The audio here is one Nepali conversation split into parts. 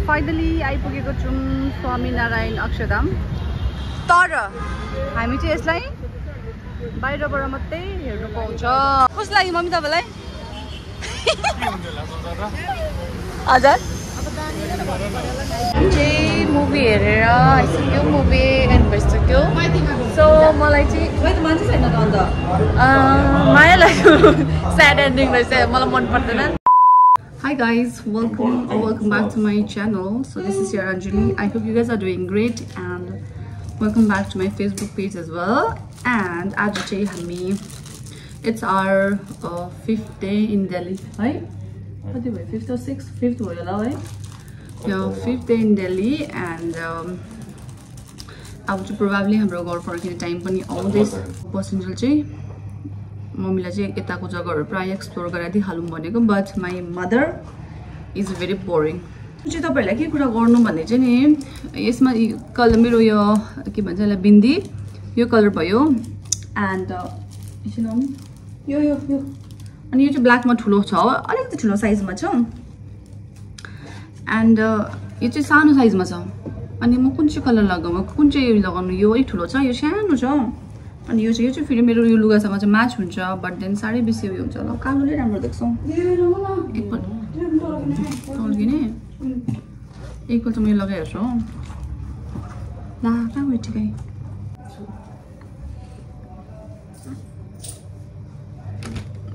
फाइनली आइपुगेको छौँ स्वामीनारायण अक्षरधाम। तर हामी चाहिँ यसलाई बाहिरबाट मात्रै हेर्नु पाउँछ। कस्तो लाग्यो मम्मी तपाईँलाई? हजुर चाहिँ मुभी हेरेर आइसक्यो, मुभी एन्ड भइसक्यो। सो मलाई चाहिँ माया लाग्यो, स्याड एन्डिङ रहेछ, मलाई मन पर्दैन। Hi guys, welcome back to my channel. So this is your Anjali. I hope you guys are doing great and welcome back to my Facebook page as well. And today it's our 5th day in Delhi, right? What do we 5th or 6th? 5th way, right? Yeah, 5th day in Delhi and I would probably have to go for a time पनि आउँदैछ। पर्सनल चाहिँ मम्मीलाई चाहिँ यताको जग्गाहरु प्राय एक्सप्लोर गराइदिइ हालौं भनेको, but my mother is very boring. चाहिँ तपाईहरुलाई के कुरा गर्नु भन्ने चाहिँ नि, यसमा कलर मेरो यो के भन्छ यसलाई बिन्दी, यो कलर भयो एन्ड यो यो यो अनि यो चाहिँ ब्ल्याकमा ठुलो छ, अलिकति ठुलो साइजमा छ एन्ड यो चाहिँ सानो साइजमा छ। अनि म कुन चाहिँ कलर लगाउँ, कुन चाहिँ लगाउनु, यो अलिक ठुलो छ, यो सानो छ, अनि यो चाहिँ फेरि मेरो यो लुगासँग चाहिँ म्याच हुन्छ, बट देन साह्रै बेसी उयो हुन्छ। ल कालोले राम्रो देख्छौ, एकपल्ट एकपल्ट म यो लगाइहेर्छु। ला कहाँ गयो ठिकै।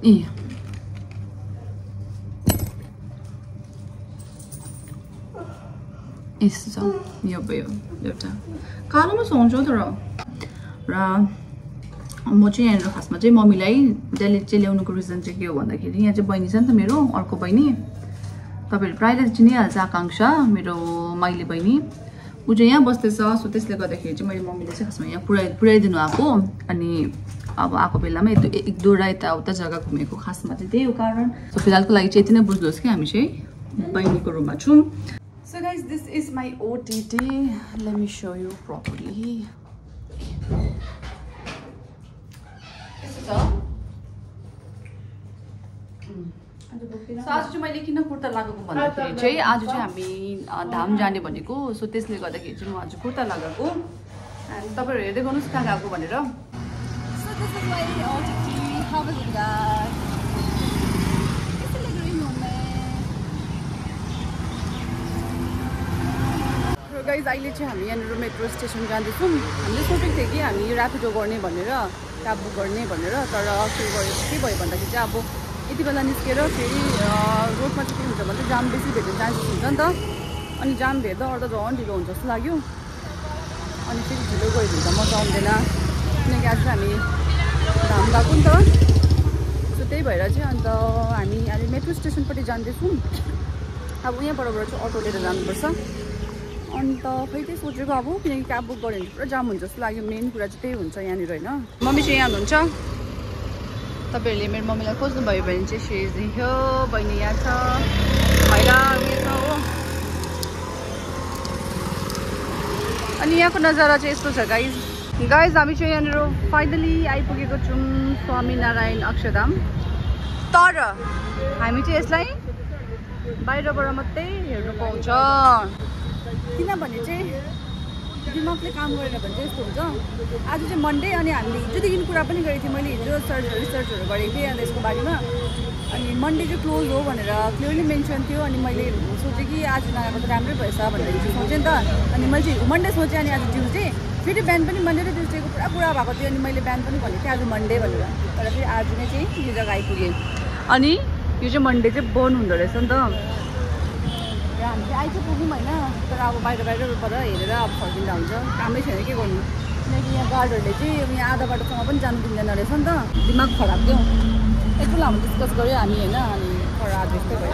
ए यस्तो छ, यो भयो एउटा कालोमा सुहाउँछ तर। र म चाहिँ यहाँनिर खासमा चाहिँ मम्मीलाई दिल्ली चाहिँ ल्याउनुको रिजन चाहिँ के हो भन्दाखेरि, यहाँ चाहिँ बहिनी छ नि त मेरो, अर्को बहिनी, तपाईँहरू प्रायःले चिनिहाल्छ, आकांक्षा मेरो माइली बहिनी, ऊ चाहिँ यहाँ बस्दैछ। सो त्यसले गर्दाखेरि चाहिँ मैले मम्मीले चाहिँ खासमा यहाँ पुऱ्याइदिनु आएको। अनि अब आएको बेलामा एक दुईवटा यताउता जग्गा घुमेको, खासमा चाहिँ त्यही हो कारण। सो फिलहालको लागि चाहिँ यति नै बुझ्नुहोस् कि हामी चाहिँ बहिनीको रुममा छौँ। So guys, this is my OTT. Let me show you properly. So आज चाहिँ मैले किन कुर्ता लगाएको भन्दाखेरि चाहिँ आज चाहिँ हामी धाम जाने भनेको। सो त्यसले गर्दाखेरि चाहिँ म आज कुर्ता लगाएको। एन्ड तपाईहरु हेर्दै गर्नुस् कहाँ गएको भनेर। So this is my OTT. How was it guys? Guys अहिले चाहिँ हामी यहाँनिर मेट्रो स्टेसन जाँदैछौँ। हामीले सोचेको थियौँ कि हामी यो ऱ्यापिडो गर्ने भनेर, क्याब बुक गर्ने भनेर, तर के भयो भन्दाखेरि चाहिँ अब यति बेला निस्केर फेरि रोडमा चाहिँ के हुन्छ भने जाम बेसी भेट्ने चान्सेस हुन्छ नि त। अनि जाम भेट्दा अर्दा झन् ढिलो हुन्छ जस्तो लाग्यो। अनि फेरि ढिलो गयो भने त मजा आउँदैन, किनकि आज हामी धाम गएको नि त। सो त्यही भएर चाहिँ अन्त हामी अहिले मेट्रो स्टेसनपट्टि जाँदैछौँ। अब यहाँबाट चाहिँ अटो लिएर जानुपर्छ। अन्त खै त्यही सोचेको अब, किनकि क्याब बुक गऱ्यो भने पुरा जाम हुन्छ जस्तो लाग्यो। मेन कुरा चाहिँ त्यही हुन्छ यहाँनिर होइन। मम्मी चाहिँ यहाँ हुनुहुन्छ, तपाईँहरूले मेरो मम्मीलाई खोज्नुभयो भने चाहिँ सेज यो बहिनी यहाँ छ, भैला उयो छ हो। अनि यहाँको नजारा चाहिँ यस्तो छ गाइज हामी चाहिँ यहाँनिर फाइनली आइपुगेको छौँ स्वामीनारायण अक्षरधाम। तर हामी चाहिँ यसलाई बाहिरबाट मात्रै हेर्नु पाउँछ, किनभने चाहिँ दिमागले काम गरेन भने चाहिँ यस्तो हुन्छ। आज चाहिँ मन्डे, अनि हामीले हिजोदेखि कुरा पनि गरेको थियौँ, मैले हिजो रिसर्चहरू गरेको थिएँ अन्त यसको बारेमा। अनि मन्डे चाहिँ क्लोज हो भनेर क्लियरली मेन्सन थियो। अनि मैले सोचेँ कि आज नगएको त राम्रै भएछ भनेर चाहिँ सोचेँ नि त। अनि मैले चाहिँ मन्डे सोचेँ, अनि आज ट्युजडे, फेरि बिहान पनि मन्डे र ट्युजडेको पुरा कुरा भएको थियो। अनि मैले बिहान पनि भनेको थिएँ आज मन्डे भनेर, तर फेरि आज नै चाहिँ यो जग्गा आइपुगेँ। अनि यो चाहिँ मन्डे चाहिँ बन्द हुँदो रहेछ नि त। र हामी चाहिँ आइ चाहिँ पुग्यौँ होइन, तर अब बाहिरबाट हेरेर अब फर्किँदा हुन्छ, कामै छैन के गर्नु। किनकि यहाँ गार्डहरूले चाहिँ यहाँ आधा बाटोसँग पनि जानु दिँदैन रहेछ नि त। दिमाग खराब थियो। एकपल्ट हामी डिस्कस गऱ्यो हामी होइन, अनि तर आज यस्तै भयो।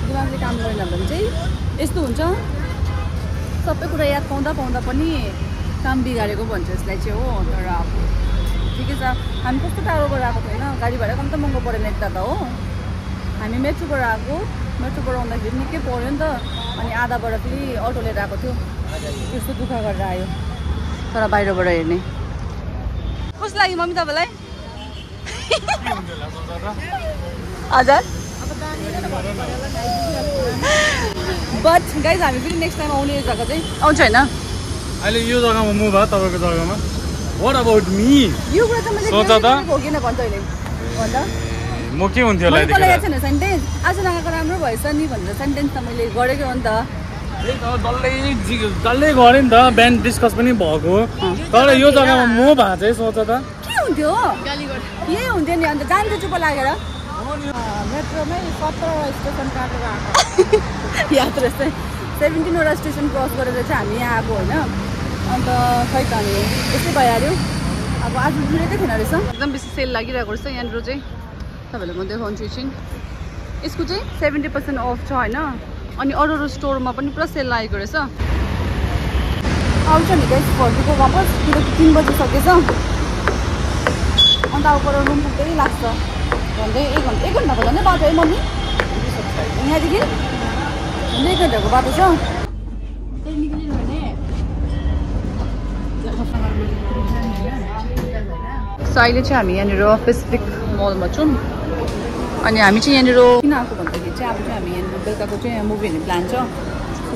दिमागले काम गरेन भने चाहिँ यस्तो हुन्छ। सबै कुरा याद पाउँदा पनि काम बिगारेको भन्छ यसलाई चाहिँ हो। तर अब ठिकै छ, हामी कस्तो टाढोबाट आएको थियो होइन, गाडी भाडा कम त महँगो परेन यता त हो। हामी मेट्रोबाट आएको, मेट्रोबाट आउँदाखेरि निकै पऱ्यो नि त। अनि आधाबाट फेरि अटो लिएर आएको थियो, त्यस्तो दुःख गरेर आयो। तर बाहिरबाट हेर्ने कस्तो लाग्यो मम्मी तपाईँलाई? हजुर बट गाइज हामी पनि नेक्स्ट टाइम आउने जग्गा चाहिँ आउँछ होइन अहिले यो जग्गामा म भए तपाईँको जग्गामा व्हाट अबाउट मी यो कुरा त मैले सोचा त हो किन भन्छ अहिले भन्दा म के हुन्थ्यो होला यतिखेर मलाई छैन सेन्टेन्स आज नगएको राम्रो भएछ नि भनेर सेन्टेन्स त मैले गरेको हो नि त डल्लै गरे नि त बिहान डिस्कस पनि भएको तर यो जग्गामा म भएको चाहिँ सोच त के हुन्थ्यो यही हुन्थ्यो नि अन्त जान्थ्यो चुप लागेर मेट्रोमै 17 स्टेसन काटेर आएको याद रहेछ 17वटा स्टेसन क्रस गरेर चाहिँ हामी यहाँ आएको होइन अन्त खै त हामी यस्तै भइहाल्यो अब आज जुरेकै थिएन रहेछ एकदम बेसी सेल लागिरहेको रहेछ यहाँनिर चाहिँ तपाईँहरूलाई म देखाउँछु एकछिन यसको चाहिँ 70% अफ छ होइन अनि अरू स्टोरमा पनि पुरा सेल लागेको रहेछ आउँछ नि गाइस फर्केको वापस किनकि 3 बजिसकेछ अन्त अब पर रुम पुग्दै लाग्छ झन्डै 1 घन्टाको झन्डै बाटो है मम्मी यहाँदेखि झन्डै 1 घन्टाको बाटो छ सो अहिले चाहिँ हामी यहाँनिर पेसिफिक मलमा छौँ अनि हामी चाहिँ यहाँनिर किन आएको भन्दाखेरि चाहिँ अब चाहिँ हामी यहाँनिर बेलुकाको चाहिँ मुभी हेर्ने प्लान छ सो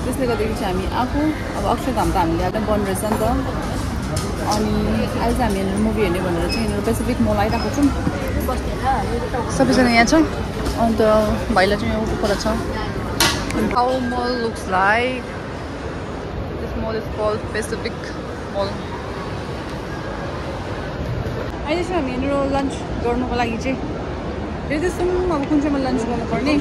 त्यसले गर्दाखेरि चाहिँ हामी आएको अब अक्षरधाम त हामीले आज बन्द रहेछ नि त अनि अहिले चाहिँ हामी यहाँनिर मुभी हेर्ने भनेर चाहिँ यहाँनिर पेसिफिक मल आइरहेको छौँ सबैजना यहाँ छ अन्त भाइलाई चाहिँ यहाँ पर छ how mall looks like this mall is called Pacific mall अहिले चाहिँ हामी यहाँनिर लन्च गर्नुको लागि चाहिँ हेर्दैछौँ अब कुन चाहिँमा लन्च गर्नुपर्ने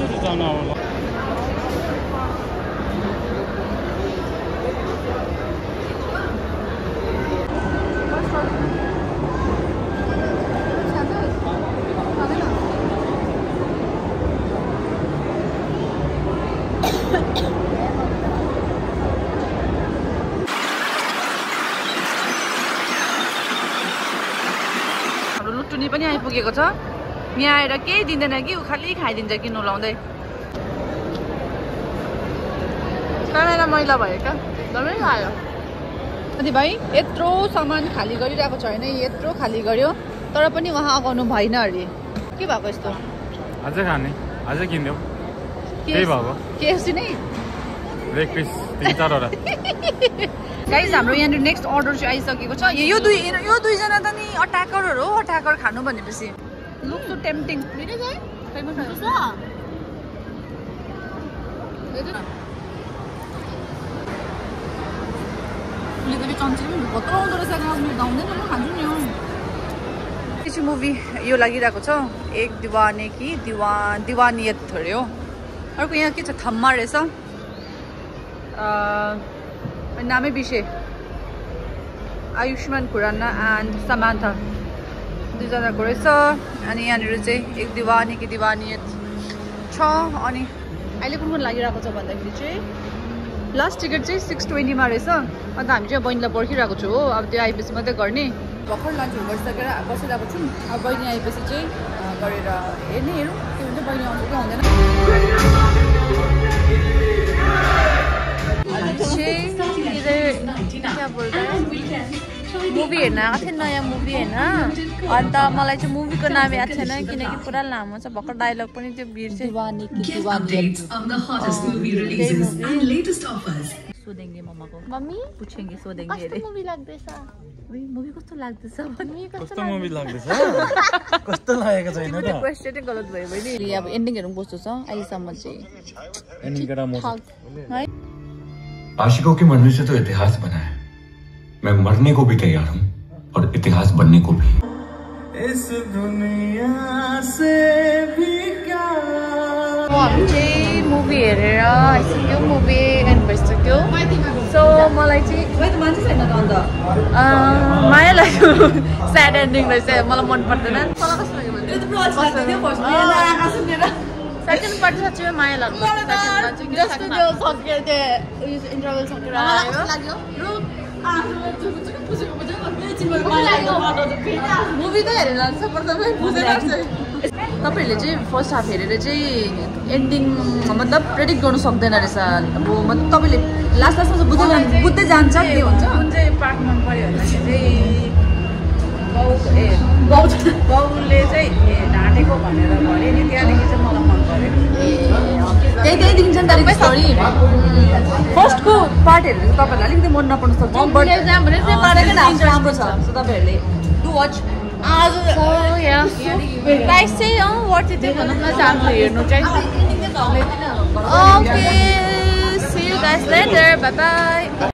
हाम्रो लुटुनी पनि आइपुगेको छ यहाँ आएर केही दिँदैन कि ऊ खालि खाइदिन्छ किन्नु लाउँदै क्यामेरा मैला भयो क्या एकदमै आयो अनि भाइ यत्रो सामान खाली गरिरहेको छ होइन यत्रो खाली गर्यो तर पनि उहाँ अगाउनु भएन अरे के भएको यस्तो अझै खाने अझै किन्यौ केही भएको केएफसी नै लेग पिस 3-4वटा गाइज हाम्रो यहाँनिर नेक्स्ट अर्डर चाहिँ आइसकेको छ यो दुईजना त नि अट्याकरहरू हो अट्याकर खानु भनेपछि लुक सो टेम्पटिङ मुभी यो लागिरहेको छ एक दिवाने कि दिवानियत अरे हो अर्को यहाँ के छ थम्मा रहेछ नामै बिर्से आयुष्मान खुराना एन्ड समान्था दुईजनाको रहेछ अनि यहाँनिर चाहिँ एक दिवानी कि दिवानियत छ अनि अहिले कुन लागिरहेको छ भन्दाखेरि चाहिँ लास्ट टिकट चाहिँ 620 मा रहेछ अन्त हामी चाहिँ बहिनीलाई पर्खिरहेको छु हो अब त्यो आएपछि मात्रै गर्ने भर्खर लन्चहरू गरिसकेर बसिरहेको छौँ अब बहिनी आएपछि चाहिँ गरेर हेर्ने हेरौँ के हुन्छ बहिनी आउँछ कि आउँदैन मुभी हेर्न आएको थिएँ नयाँ मुभी होइन अन्त मलाई चाहिँ मुभीको नाम याद छैन किनकि पुरा लामो छ भर्खर डायलग पनि त्यो बिर्सेँ सोधेंगे मम्माको मम्मी पूछेंगे सोधेंगे अरे मुभी लाग्दैछ मुभी कस्तो लाग्दैछ कस्तो मुभी लाग्दैछ कस्तो लागेको छैन त क्वेशनै गलत भयो बहिनी अब एन्डिङहरु कस्तो छ अहिलेसम्म चाहिँ एन्डिङ गरा म है आशिकों के मरने से तो इतिहास बना है मैं मरने को भी तैयार हूँ और इतिहास बनने को भी इस दुनिया से भी क्या हामी चाहिँ मुभी हेरेर आइसक्यो मुभी एन्ड भइसक्यो सो मलाई चाहिँ मान्छे छैन त अन्त माया लाग्यो स्याड एन्डिङ रहेछ मलाई मन पर्दैन सेकेन्ड पार्ट साँच्चै माया लाग्यो जस्तो त्यो सकेर त्यो इन्टरभल सकेर आयो मुभी त हेरेर लाग्छ प्रथमै बुझेर तपाईँहरूले चाहिँ फर्स्ट हाफ हेरेर चाहिँ एन्डिङ मतलब प्रेडिक्ट गर्नु सक्दैन रहेछ अब मतलब तपाईँले लास्टमा बुझ्दै जान्छ के हुन्छ कुन चाहिँ पार्ट मन पर्यो भन्दाखेरि चाहिँ बाउले चाहिँ ढाँटेको भनेर भने नि त्यहाँदेखि चाहिँ मलाई मन पऱ्यो त्यही दिन्छ नि त स्टोरी फर्स्टको पार्टहरू चाहिँ तपाईँहरूलाई अलिकति मन नपर्न सक्छ बट राम्रो छ सो तपाईँहरूले डु वाच प्राइस चाहिँ वर्थ थियो भनौँ न हाम्रो हेर्नु चाहिँ okay see you guys later bye by